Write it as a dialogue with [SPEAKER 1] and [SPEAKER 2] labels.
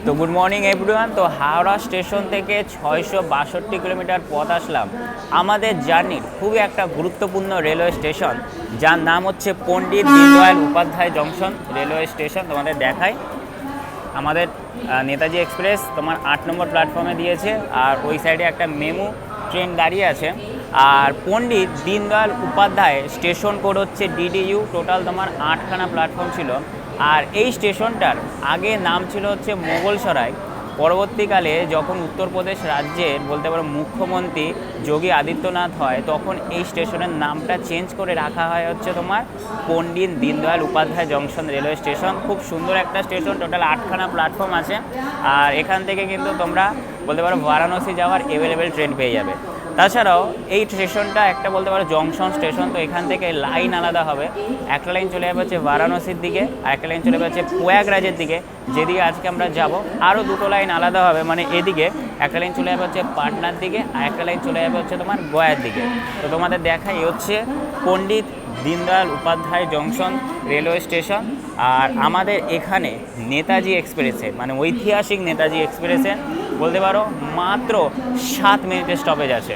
[SPEAKER 1] তো good morning everyone. তো Howrah station থেকে 662 কিলোমিটার পথ আসলাম আমাদের জার্নির খুবই একটা গুরুত্বপূর্ণ রেলওয়ে স্টেশন, যার নাম হচ্ছে Pandit Deendayal Upadhyay junction railway station. তোমাদের দেখাই, আমাদের নেতাজি এক্সপ্রেস তোমার 8 নম্বর প্ল্যাটফর্মে দিয়েছে, আর ওই সাইডে একটা মেমু ট্রেন দাঁড়িয়ে আছে। আর পণ্ডিত দীনদয়াল উপাধ্যায় স্টেশন কোড হচ্ছে ডিডিইউ। টোটাল তোমার 8খানা প্ল্যাটফর্ম ছিল। আর এই স্টেশনটার আগে নাম ছিল হচ্ছে মোগলসরাই। পরবর্তীকালে যখন উত্তরপ্রদেশ রাজ্যের বলতে পারো মুখ্যমন্ত্রী যোগী আদিত্যনাথ হয়, তখন এই স্টেশনের নামটা চেঞ্জ করে রাখা হয় হচ্ছে তোমার Pandit Deendayal Upadhyay junction railway station. খুব সুন্দর একটা স্টেশন, টোটাল 8খানা প্ল্যাটফর্ম আছে। আর এখান থেকে কিন্তু তোমরা বলতে পারো বারাণসী যাওয়ার অ্যাভেলেবেল ট্রেন পেয়ে যাবে। তাছাড়াও এই স্টেশনটা একটা বলতে পারো জংশন স্টেশন, তো এখান থেকে লাইন আলাদা হবে। একটা লাইন চলে যাবে হচ্ছে বারাণসীর দিকে, আর একটা লাইন চলে যাবে হচ্ছে প্রয়াগরাজের দিকে, যেদিকে আজকে আমরা যাব। আরও দুটো লাইন আলাদা হবে, মানে এদিকে একটা লাইন চলে যাবে হচ্ছে পাটনার দিকে, আর একটা লাইন চলে যাবে হচ্ছে তোমার গয়ার দিকে। তো তোমাদের দেখাই হচ্ছে Pandit Deendayal Upadhyay junction railway station. আর আমাদের এখানে নেতাজি এক্সপ্রেসে, মানে ঐতিহাসিক নেতাজি এক্সপ্রেসে বলতে পারো মাত্র 7 মিনিটের স্টপেজ আছে।